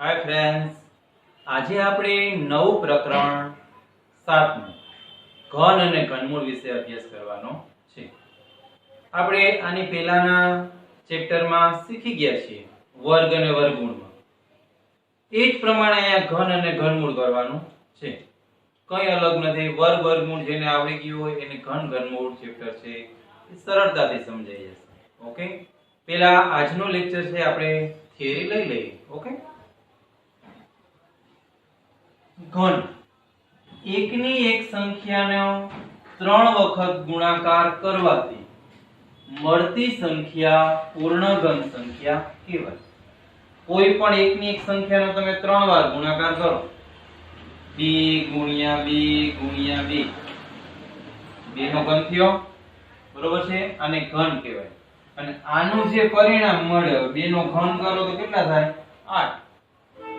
Hi friends, આજે આપણે નવું પ્રકરણ 7 ઘન અને ઘનમૂળ વિશે અભ્યાસ કરવાનો છે. આપણે આની પહેલાના ચેપ્ટરમાં શીખી ગયા છીએ વર્ગ અને વર્ગમૂળમાં. એ જ પ્રમાણે અહીંયા ઘન અને ઘનમૂળ કરવાનું છે. કંઈ અલગ નથી. વર્ગ વર્ગમૂળ જેને આવડી ગયું હોય એને ઘન ઘનમૂળ ચેપ્ટર છે એ સરળતાથી સમજાઈ જશે. ઓકે, પહેલા આજનો લેક્ચર છે આપણે થિયરી લઈ લઈએ. ઓકે, ઘન એકની એક સંખ્યાનો 3 વખત ગુણાકાર કરવાથી મળતી સંખ્યા પૂર્ણ ઘન સંખ્યા કહેવાય. કોઈ પણ એકની એક સંખ્યાનો તમે 3 વાર ગુણાકાર કરો, 2 ગુણ્યા 2 ગુણ્યા 2, 2 નો ઘન થયો, બરોબર છે? આને ઘન કહેવાય. અને આનું જે પરિણામ મળે, 2 નો ઘન કરો તો કેટલા થાય? 8.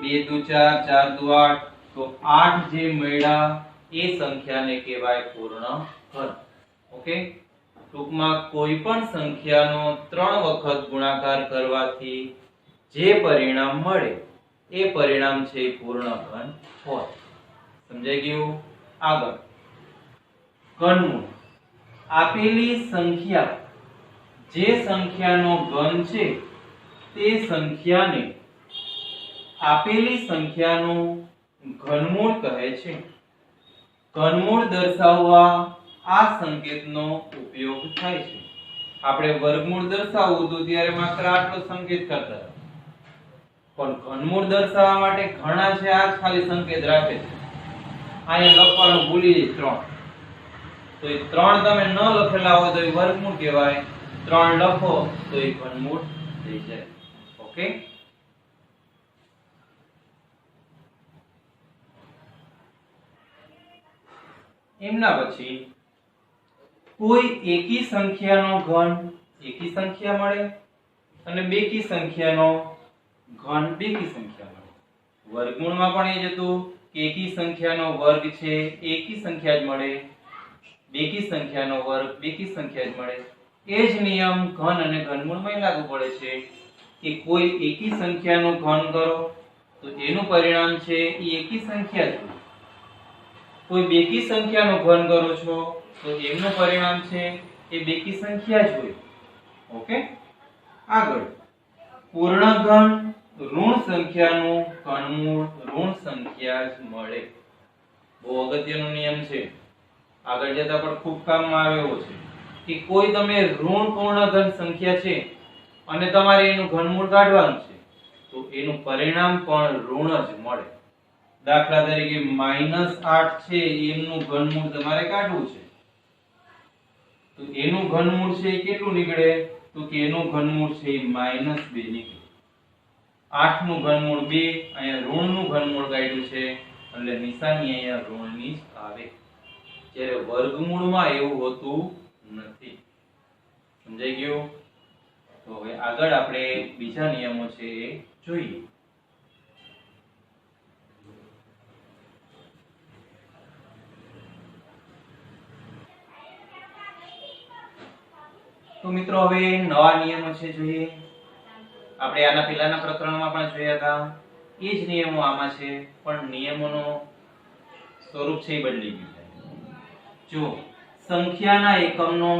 2 દુ 4, 4 દુ 8, તો 8 જે મળ્યા એ સંખ્યાને કહેવાય પૂર્ણ ઘન. ઓકે, ટૂંકમાં કોઈ પણ સંખ્યાનો 3 વખત ગુણાકાર કરવાથી જે પરિણામ મળે એ પરિણામ છે પૂર્ણ ઘન હોય. સમજાઈ ગયું? આગળ ઘનમૂળ. આપેલી સંખ્યા જે સંખ્યાનો ઘન છે તે સંખ્યાને આપેલી સંખ્યાનું ઘનમૂળ કહે છે. ઘનમૂળ દર્શાવવા આ સંકેતનો ઉપયોગ થાય છે. આપણે વર્ગમૂળ દર્શાવવું હતું ત્યારે માત્ર આટલો સંકેત કરતા હતા, પણ ઘનમૂળ દર્શાવવા માટે ઘણા છે આ જ ખાલી સંકેત રાખે છે. અહીંયા લખવાનું ભૂલી જાય 3, તો એ 3 તમે ન લખેલા હોય તો એ વર્ગમૂળ કહેવાય, 3 લખો તો એ ઘનમૂળ થઈ જાય. ઓકે, એમના પછી કોઈ એકી સંખ્યાનો ઘન એકી સંખ્યા મળે અને બેકી સંખ્યાનો ઘન બેકી સંખ્યા મળે. વર્ગમૂળમાં પણ એ જ હતું કે એકી સંખ્યાનો વર્ગ છે એકી સંખ્યા જ મળે, બેકી સંખ્યાનો વર્ગ બેકી સંખ્યા જ મળે. એ જ નિયમ ઘન અને ઘનમૂળમાં લાગુ પડે છે કે કોઈ એકી સંખ્યાનો ઘન કરો તો એનું પરિણામ છે એ એકી સંખ્યા જ હોય. કોઈ બેકી સંખ્યાનો ઘન કરો છો તો એનું પરિણામ છે એ બેકી સંખ્યા જ હોય. ઓકે, આગળ પૂર્ણ ઘન ઋણ સંખ્યાનું ઘનમૂળ ઋણ સંખ્યા જ મળે. બહુ અગત્યનો નિયમ છે, આગળ જતા પણ ખૂબ કામમાં આવે એવો છે કે કોઈ તમે ઋણ પૂર્ણ ઘન સંખ્યા છે અને તમારે એનું ઘનમૂળ કાઢવાનું છે તો એનું પરિણામ પણ ઋણ જ મળે. દાખલા તરીકે -8 છે એનું ઘનમૂળ તમારે કાઢવું છે તો એનું ઘનમૂળ છે કેટલું નીકળે? તો કે એનું ઘનમૂળ છે -2 નીકળે. 8 નું ઘનમૂળ 2, અહીંયા ઋણનું ઘનમૂળ કાઢ્યું છે એટલે નિશાની અહીંયા ઋણની જ આવે. જ્યારે વર્ગમૂળમાં એવું હોતું નથી. સમજાઈ ગયું? તો હવે આગળ આપણે બીજા નિયમો છે એ જોઈએ. તો મિત્રો હવે નવા નિયમો છે જોઈએ. આપણે આના પહેલાના પ્રકરણમાં પણ જોયા હતા એ જ નિયમો આમાં છે, પણ નિયમોનો સ્વરૂપ છે એ બદલી ગયું છે. જો સંખ્યાના એકમનો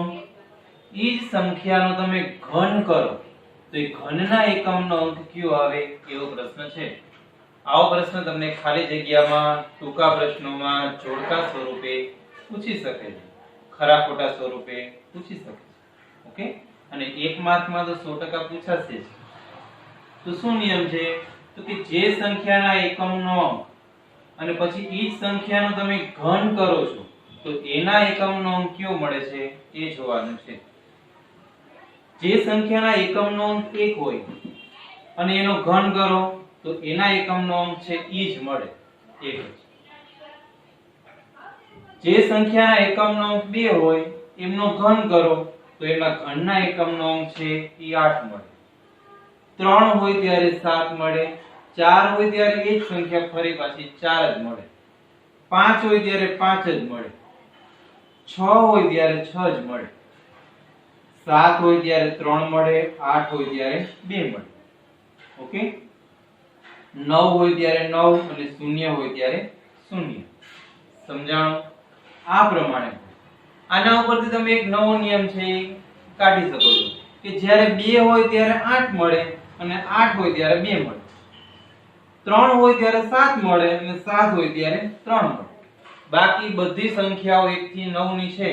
ઈ જ સંખ્યાનો તમે ઘન કરો તો એ ઘનના એકમનો અંક કયો આવે એવો પ્રશ્ન છે. આવો પ્રશ્ન તમને ખાલી જગ્યામાં ટૂંકા પ્રશ્નોમાં જોડકા સ્વરૂપે પૂછી શકે છે, ખરા ખોટા સ્વરૂપે પૂછી શકે છે. ઓકે, અને 1 માર્કમાં તો 100% પૂછાશે જ. તો શું નિયમ છે? તો કે જે સંખ્યાના એકમનો અંક અને પછી ઈ જ સંખ્યાનો તમે ઘન કરો છો તો એના એકમનો અંક કયો મળે છે એ જોવાનું છે. જે સંખ્યાના એકમનો અંક 1 હોય અને એનો ઘન કરો તો એના એકમનો અંક છે ઈ જ મળે, 1 જ. જે સંખ્યાના એકમનો અંક 2 હોય એમનો ઘન કરો તો એના ઘનના એકમનો અંક છે એ 8 મળે. 3 હોય ત્યારે 7 મળે, 4 હોય ત્યારે એ જ સંખ્યા ફરી પાછી 4 જ મળે, 5 હોય ત્યારે 5 જ મળે, 6 હોય ત્યારે 6 જ મળે, 7 હોય ત્યારે 3 મળે, 8 હોય ત્યારે 2 મળે. ઓકે, 9 હોય ત્યારે 9 અને 0 હોય ત્યારે 0. સમજાણું? આ પ્રમાણે આના ઉપરથી તમે એક નવો નિયમ છે એ કાઢી શકો છો કે જ્યારે 2 હોય ત્યારે 8 મળે અને 8 હોય ત્યારે 2 મળે. 3 હોય ત્યારે 7 મળે અને 7 હોય ત્યારે 3 મળે. બાકી બધી સંખ્યાઓ 1 થી 9 ની છે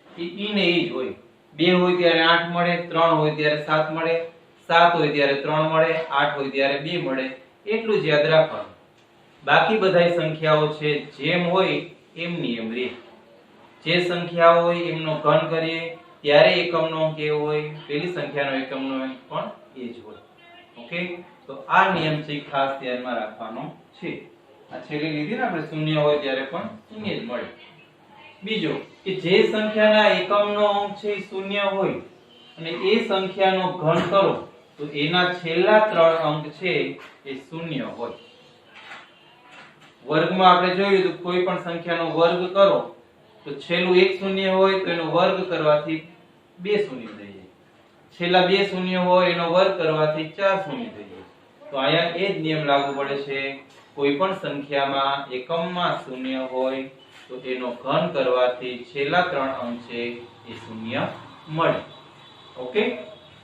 ઈ ને ઈ જ હોય. 2 હોય ત્યારે 8 મળે, 3 હોય ત્યારે 7 મળે, 7 હોય ત્યારે 3 મળે, 8 હોય ત્યારે 2 મળે. એટલું જ યાદ રાખવાનું. બાકી બધાય સંખ્યાઓ છે જેમ હોય એમની એમ રહે. જે સંખ્યાઓ હોય એમનો ઘન કરીએ ત્યારે એકમનો અંક એ હોય, પેલી સંખ્યાનો એકમનો અંક પણ એ જ હોય. ઓકે, તો આ નિયમ છે ખાસ ધ્યાનમાં રાખવાનો છે. આ છેલ્લી લીધી ને આપણે, શૂન્ય હોય ત્યારે પણ શૂન્ય જ મળે. બીજો કે જે સંખ્યાના એકમનો અંક છે એ શૂન્ય હોય અને એ સંખ્યાનો ઘન કરો તો એના છેલ્લા 3 અંક છે એ શૂન્ય હોય. વર્ગમાં આપણે જોયું તો કોઈ પણ સંખ્યાનો વર્ગ કરો તો છેલ્લું એક શૂન્ય હોય તો એનો વર્ગ કરવાથી 2 શૂન્ય થઈ જાય. છેલ્લા 2 શૂન્ય હોય એનો વર્ગ કરવાથી 4 શૂન્ય થઈ જાય. તો અહીંયા એ જ નિયમ લાગુ પડે છે. કોઈ પણ સંખ્યામાં એકમમાં શૂન્ય હોય તો એનો ઘન કરવાથી છેલ્લા 3 અંક છે એ શૂન્ય મળે. ઓકે,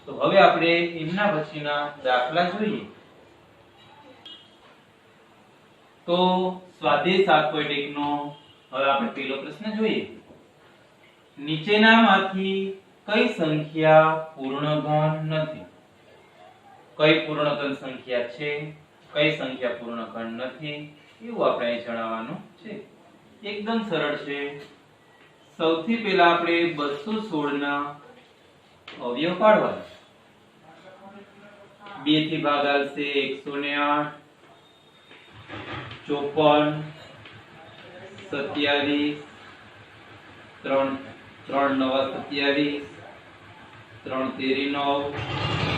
તો હવે આપણે એમના પછીના દાખલા જોઈએ. તો સ્વાધ્યાય 7.1 નો હવે આપણે પહેલો પ્રશ્ન જોઈએ. નીચેનામાંથી કઈ સંખ્યા પૂર્ણઘન નથી? કઈ પૂર્ણઘન સંખ્યા છે, કઈ સંખ્યા પૂર્ણઘન નથી, એવું આપણે અહીં જણાવવાનું છે. એકદમ સરળ છે. સૌથી પહેલા આપણે 216 ના અવયવ પાડવાના. 2 થી ભાગાશે 108, 54, 27, 3 નવા 27, 3 તેરી 9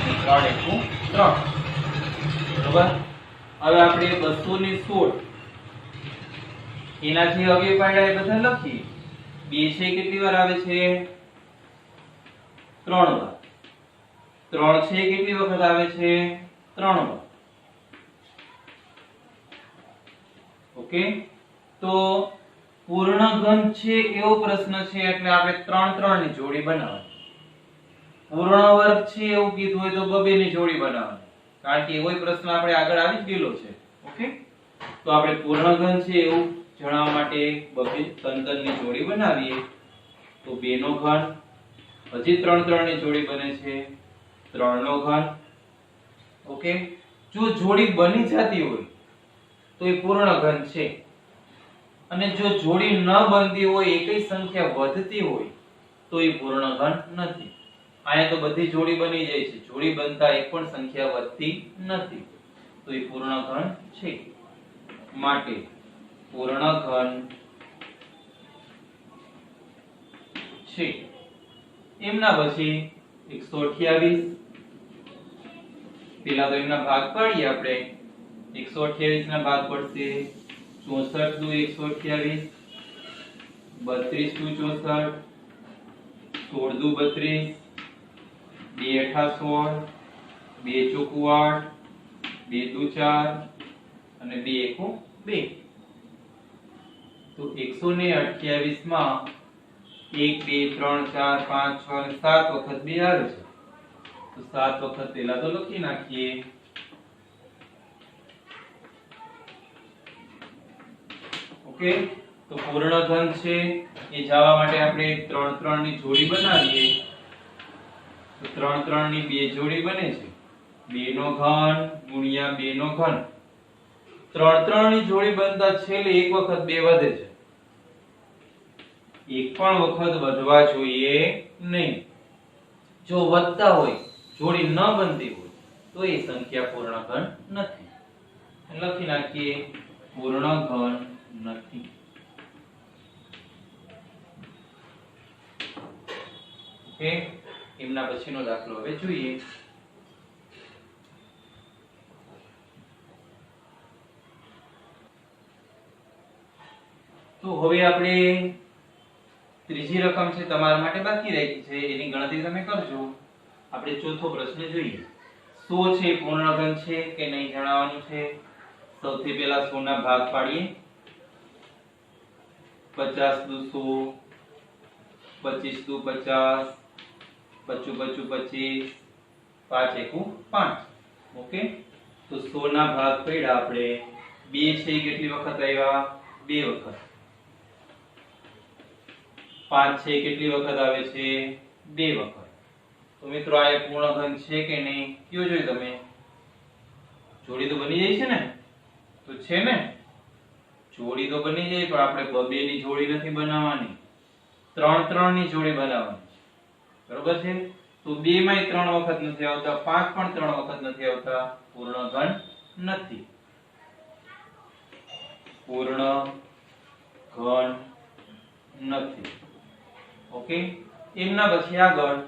અને 3 એકુ 3. બરોબર. હવે આપણે 216 એના જે અવયવ પાડ્યા એ બધા લખીએ. 2 છે કેટલી વાર આવે છે? 3 વાર. 3 છે કેટલી વખત આવે છે? 3 વાર. ઓકે, તો પૂર્ણઘન છે એવો પ્રશ્ન છે એટલે આપણે 3 3 ની જોડી બનાવવાની. પૂર્ણ વર્ગ છે એવું કીધું હોય તો 2 ની જોડી બનાવવાની, કારણ કે એવો પ્રશ્ન આપણે આગળ આવી ગયેલો છે. ઓકે, તો આપણે પૂર્ણઘન છે એવું જણાવવા માટે 2 3 ની જોડી બનાવીએ તો 2 નો ઘન. હજી 3 3 ની જોડી બને છે 3 નો ઘન. ઓકે, જો જોડી બની જતી હોય તો એ પૂર્ણઘન છે, અને જો જોડી ન બનતી હોય, એકઈ સંખ્યા વધતી હોય તો એ પૂર્ણઘન નથી. અહીંયા તો બધી જોડી બની જાય છે, જોડી બનતા એક પણ સંખ્યા વધતી નથી, તો એ પૂર્ણઘન છે. માટે પૂર્ણઘન છે. એમના પછી 128. પેલા તો એમના ભાગ પાડીએ આપણે. 128 ના ભાગ પડશે 64 દુ 128, 32 દુ 64, 16 દુ 32, 2 અઠા 16, 2 ચોકુ 8, 2 દુ 4 અને 2 એકુ 2. તો 128 માં 1 2 3 4 5 6 અને 7 વખત 2 આવે છે. તો 7 વખત પેલા તો લખી નાખીએ. ઓકે, તો પૂર્ણઘન છે એ જવા માટે આપણે 3 3 ની જોડી બનાવીએ. તો 3 3 ની 2 જોડી બને છે. 2 નો ઘન ગુણ્યા 2 નો ઘન. 3 3 ની જોડી બનતા છેલ્લે એક વખત 2 વધે છે. એક પણ વખત વધવા જોઈએ નહીં. જો વધતા હોય, જોડી ન બનતી હોય તો એ સંખ્યા પૂર્ણઘન નથી. લખી નાખીએ પૂર્ણઘન નથી. ઓકે, એમના પછીનો દાખલો હવે જોઈએ. તો હવે આપણે ત્રીજી રકમ છે તમારા માટે બાકી રાખી છે, એની ગણતરી તમે કરજો. આપણે ચોથો પ્રશ્ન જોઈએ. 100 છે પૂર્ણ ઘન છે કે નહીં જણાવવાનું છે. સૌથી પહેલા 100 ના ભાગ પાડીએ. 50 દુ 100, 25 દુ 50, 25 25, 5 એકુ 5. ઓકે, તો 100 ના ભાગ પડ્યા આપણે. 2 છે કેટલી વખત આવ્યા? 2 વખત. 5 છે કેટલી વખત આવે છે? 2 વખત. તો મિત્રો આ એક પૂર્ણ ઘન છે કે નહીં કયો જોઈ તમે? જોડી તો બની જાય છે ને? તો છે ને, જોડી તો બની જાય, પણ આપણે 2 ની જોડી નથી બનાવવાની, 3 3 ની જોડી બનાવવાની. બરોબર છે? તો 2 માંય 3 વખત નથી આવતા, 5 પણ 3 વખત નથી આવતા, પૂર્ણ ઘન નથી. પૂર્ણ ઘન નથી. ઓકે, એમના પછી આગળ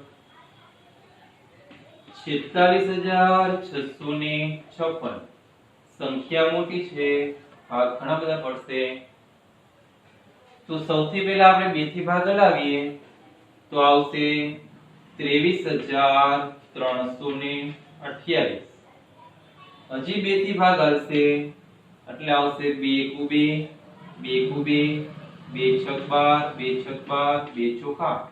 46656 સંખ્યા મોટી છે, ભાગ ઘણા બધા પડશે. તો સૌથી પહેલા આપણે 2 થી ભાગ હલાવીએ તો આવશે 23328. હજી 2 થી ભાગ હલશે એટલે આવશે 2 એકુ 2, 2 એકુ 2, 2 છક 12, 2 છક 12, 2 ચોક 8.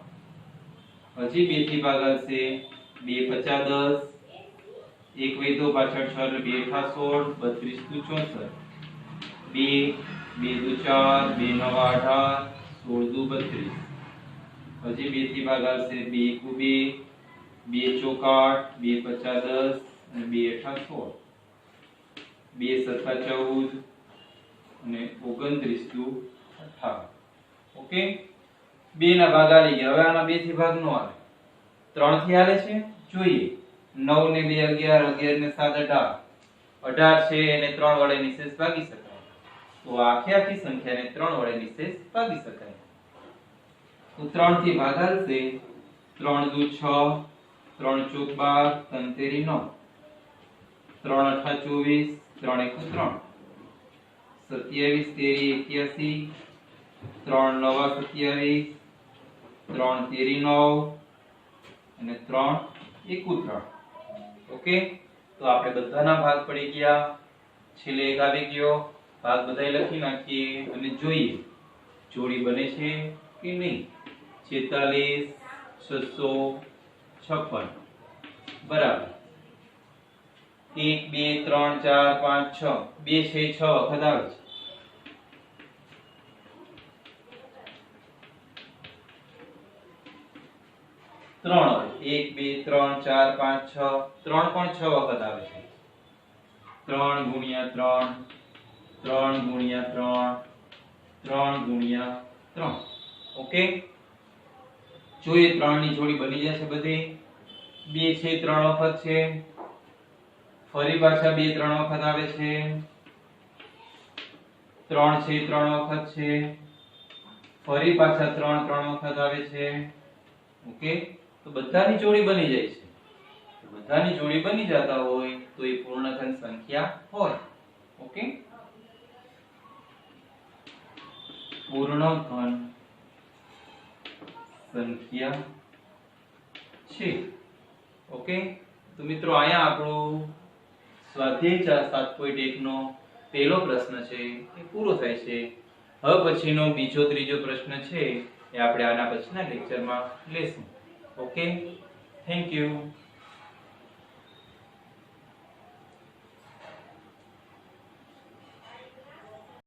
હજી 2 થી ભાગ હલશે 2 50 10, 1 વધ્યો પાછળ 6 એટલે 2 8 16, 32 દુ 64, 2 2 દુ 4, 2 9 18, 16 દુ 32. હજી 2 થી ભાગ હલશે 2 એકુ 2, 2 ચોક 8, 2 50 10 અને 2 8 16, 2 7 14 અને 29 દુ 58. ઓકે, 2 ના ભાગ આવી ગયા. હવે આના 2 થી ભાગ નો આવે, 3 થી આવે છે. જોઈએ, 9 ને 2 11, 11 ને 7 18, 18 છે એને 3 વડે નિશેષ ભાગી શકાય. તો આખી આખી સંખ્યાને 3 વડે નિશેષ ભાગી શકાય. તો 3 થી ભાગ હલશે 3 દુ 6, 3 ચોક 12, 3 તેરી 9, 3 અઠા 24, 3 એકુ 3, 27 તેરી 81, 3 નવા 27, 3 તેરી 9 અને 3 એકુ 3. ઓકે, તો આપણે બધાના ભાગ પડી ગયા. છેલ્લે એક આવી ગયો, ભાગ બધાય લખી નાખીએ અને જોઈએ જોડી બને છે કે નહીં. 46656 બરાબર 1 2 3 4 5 6, 2 છે 6 વખત આવે છે. 3 1 2 3 4 5 6, 3 પણ 6 વખત આવે છે. 3 ગુણ્યા 3, 3 ગુણ્યા 3, 3 ગુણ્યા 3. ઓકે, જોઈએ 3 ની જોડી બની જશે બધી. 2 છે 3 વખત છે, ફરી પાછા 2 3 વખત આવે છે. 3 છે 3 વખત છે, ફરી પાછા 3 3 વખત આવે છે. ઓકે, તો બધાની જોડી બની જાય છે. બધાની જોડી બની જતા હોય તો એ પૂર્ણઘન સંખ્યા હોય. ઓકે, પૂર્ણઘન સંખ્યા છે. ઓકે, તો મિત્રો અહીંયા આપણું સ્વાધ્યાય 7.1 નો પહેલો પ્રશ્ન છે એ પૂરો થાય છે. હવે પછીનો બીજો ત્રીજો પ્રશ્ન છે એ આપણે આના પછીના લેક્ચરમાં લેશું. Okay, thank you.